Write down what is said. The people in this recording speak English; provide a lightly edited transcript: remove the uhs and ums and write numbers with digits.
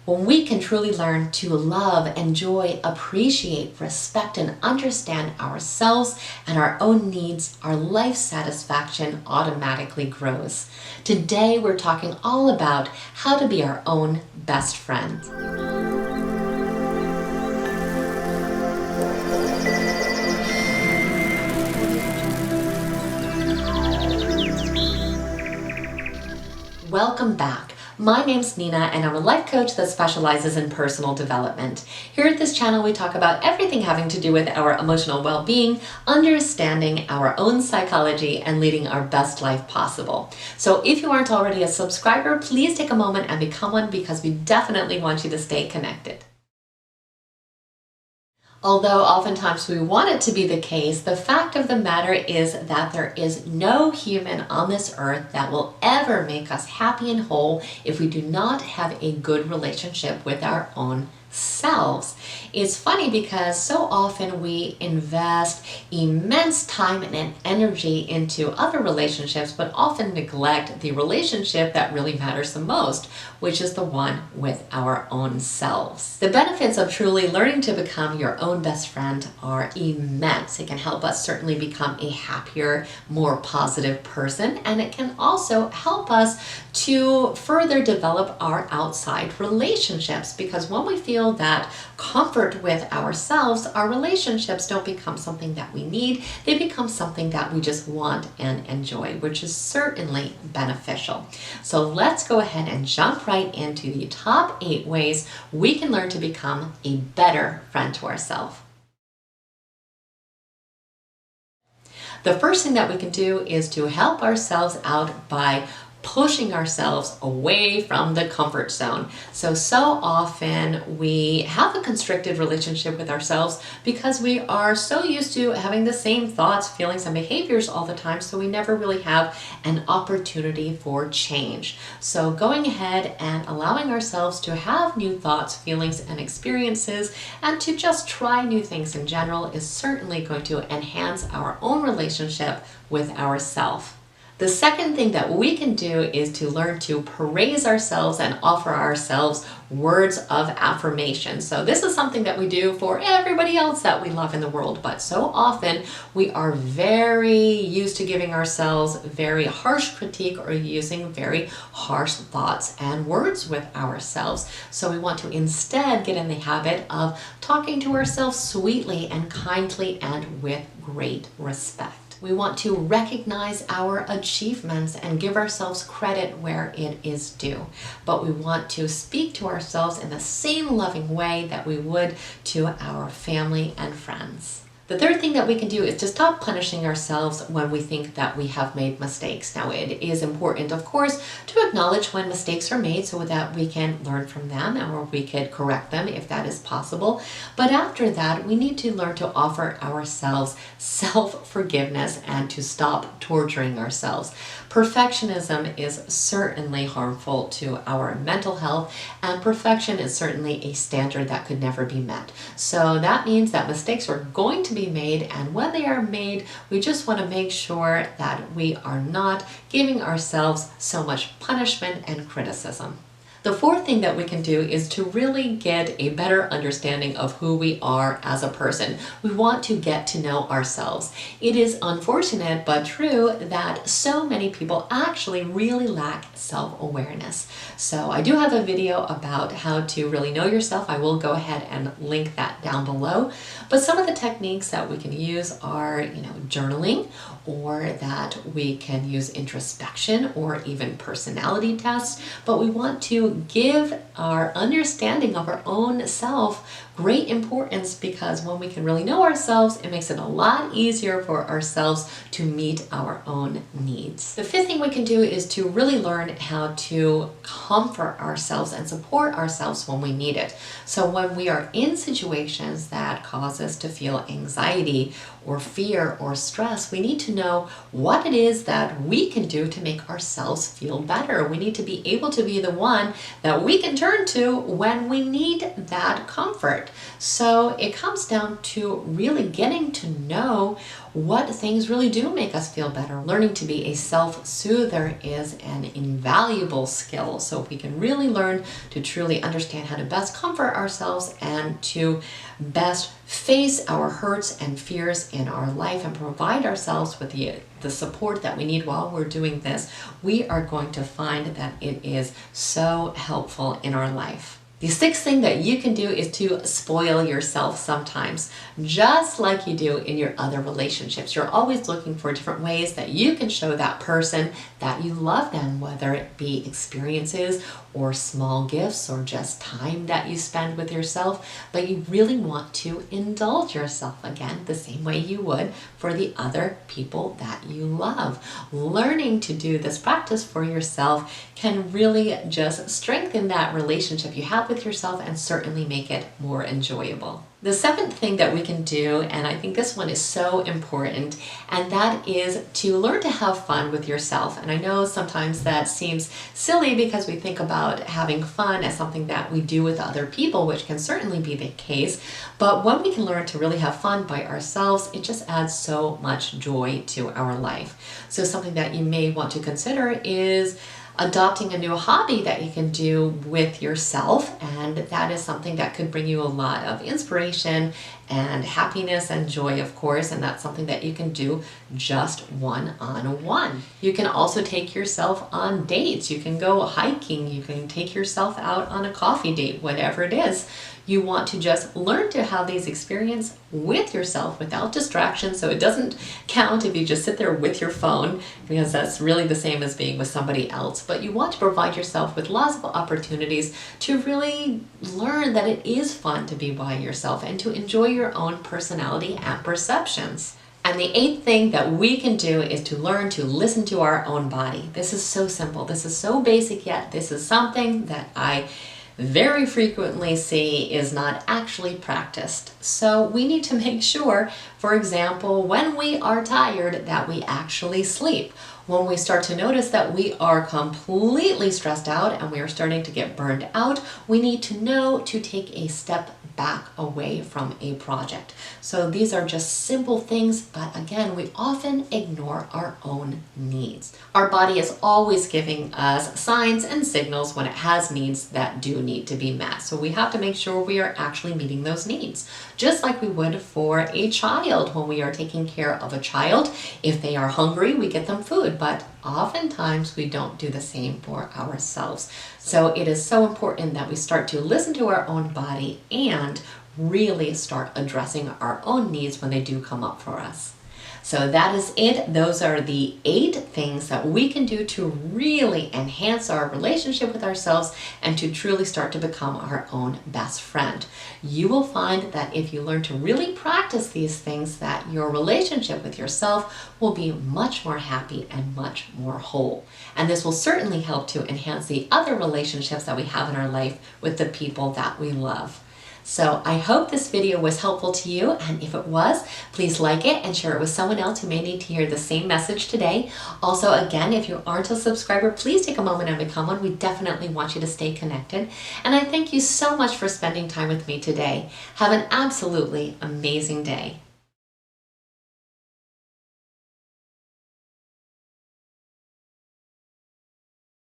When we can truly learn to love, enjoy, appreciate, respect, and understand ourselves and our own needs, our life satisfaction automatically grows. Today, we're talking all about how to be our own best friend. Welcome back. My name's Nina and I'm a life coach that specializes in personal development. Here at this channel we talk about everything having to do with our emotional well-being, understanding our own psychology, and leading our best life possible. So if you aren't already a subscriber, please take a moment and become one because we definitely want you to stay connected. Although oftentimes we want it to be the case, the fact of the matter is that there is no human on this earth that will ever make us happy and whole if we do not have a good relationship with our own selves. It's funny because so often we invest immense time and energy into other relationships, but often neglect the relationship that really matters the most, which is the one with our own selves. The benefits of truly learning to become your own best friend are immense. It can help us certainly become a happier, more positive person, and it can also help us to further develop our outside relationships, because when we feel that comfort with ourselves, our relationships don't become something that we need, they become something that we just want and enjoy, which is certainly beneficial. So let's go ahead and jump right into the top 8 ways we can learn to become a better friend to ourselves. The first thing that we can do is to help ourselves out by pushing ourselves away from the comfort zone. So often we have a constricted relationship with ourselves because we are so used to having the same thoughts, feelings, and behaviors all the time, so we never really have an opportunity for change. So going ahead and allowing ourselves to have new thoughts, feelings, and experiences, and to just try new things in general is certainly going to enhance our own relationship with ourselves. The second thing that we can do is to learn to praise ourselves and offer ourselves words of affirmation. So this is something that we do for everybody else that we love in the world, but so often we are very used to giving ourselves very harsh critique or using very harsh thoughts and words with ourselves. So we want to instead get in the habit of talking to ourselves sweetly and kindly and with great respect. We want to recognize our achievements and give ourselves credit where it is due. But we want to speak to ourselves in the same loving way that we would to our family and friends. The third thing that we can do is to stop punishing ourselves when we think that we have made mistakes. Now, it is important, of course, to acknowledge when mistakes are made so that we can learn from them or we could correct them if that is possible. But after that, we need to learn to offer ourselves self-forgiveness and to stop torturing ourselves. Perfectionism is certainly harmful to our mental health, and perfection is certainly a standard that could never be met. So that means that mistakes are going to be made, and when they are made, we just want to make sure that we are not giving ourselves so much punishment and criticism. The fourth thing that we can do is to really get a better understanding of who we are as a person. We want to get to know ourselves. It is unfortunate but true that so many people actually really lack self-awareness. So I do have a video about how to really know yourself. I will go ahead and link that down below. But some of the techniques that we can use are, journaling, or that we can use introspection or even personality tests. But we want to give our understanding of our own self great importance, because when we can really know ourselves, it makes it a lot easier for ourselves to meet our own needs. The fifth thing we can do is to really learn how to comfort ourselves and support ourselves when we need it. So when we are in situations that cause us to feel anxiety or fear or stress, we need to know what it is that we can do to make ourselves feel better. We need to be able to be the one that we can turn to when we need that comfort. So it comes down to really getting to know what things really do make us feel better. Learning to be a self-soother is an invaluable skill. So if we can really learn to truly understand how to best comfort ourselves and to best face our hurts and fears in our life and provide ourselves with the support that we need while we're doing this, we are going to find that it is so helpful in our life. The sixth thing that you can do is to spoil yourself sometimes, just like you do in your other relationships. You're always looking for different ways that you can show that person that you love them, whether it be experiences or small gifts or just time that you spend with yourself. But you really want to indulge yourself again, the same way you would for the other people that you love. Learning to do this practice for yourself can really just strengthen that relationship you have with yourself and certainly make it more enjoyable. The seventh thing that we can do, and I think this one is so important, and that is to learn to have fun with yourself. And I know sometimes that seems silly because we think about having fun as something that we do with other people, which can certainly be the case. But when we can learn to really have fun by ourselves, it just adds so much joy to our life. So something that you may want to consider is adopting a new hobby that you can do with yourself, and that is something that could bring you a lot of inspiration and happiness and joy, of course, and that's something that you can do just one-on-one. You can also take yourself on dates. You can go hiking. You can take yourself out on a coffee date, whatever it is. You want to just learn to have these experiences with yourself without distractions. So it doesn't count if you just sit there with your phone, because that's really the same as being with somebody else. But you want to provide yourself with lots of opportunities to really learn that it is fun to be by yourself and to enjoy your own personality and perceptions. And the eighth thing that we can do is to learn to listen to our own body. This is so simple. This is so basic, yet this is something that I very frequently see is not actually practiced. So we need to make sure, for example, when we are tired, that we actually sleep. When we start to notice that we are completely stressed out and we are starting to get burned out, we need to know to take a step back away from a project. So these are just simple things, but again, we often ignore our own needs. Our body is always giving us signs and signals when it has needs that do need to be met. So we have to make sure we are actually meeting those needs, just like we would for a child. When we are taking care of a child, if they are hungry, we get them food, but oftentimes we don't do the same for ourselves. So it is so important that we start to listen to our own body and really start addressing our own needs when they do come up for us. So that is it. Those are the 8 things that we can do to really enhance our relationship with ourselves and to truly start to become our own best friend. You will find that if you learn to really practice these things, that your relationship with yourself will be much more happy and much more whole. And this will certainly help to enhance the other relationships that we have in our life with the people that we love. So I hope this video was helpful to you, and if it was, please like it and share it with someone else who may need to hear the same message today. Also, again, if you aren't a subscriber, please take a moment and become one. We definitely want you to stay connected. And I thank you so much for spending time with me today. Have an absolutely amazing day.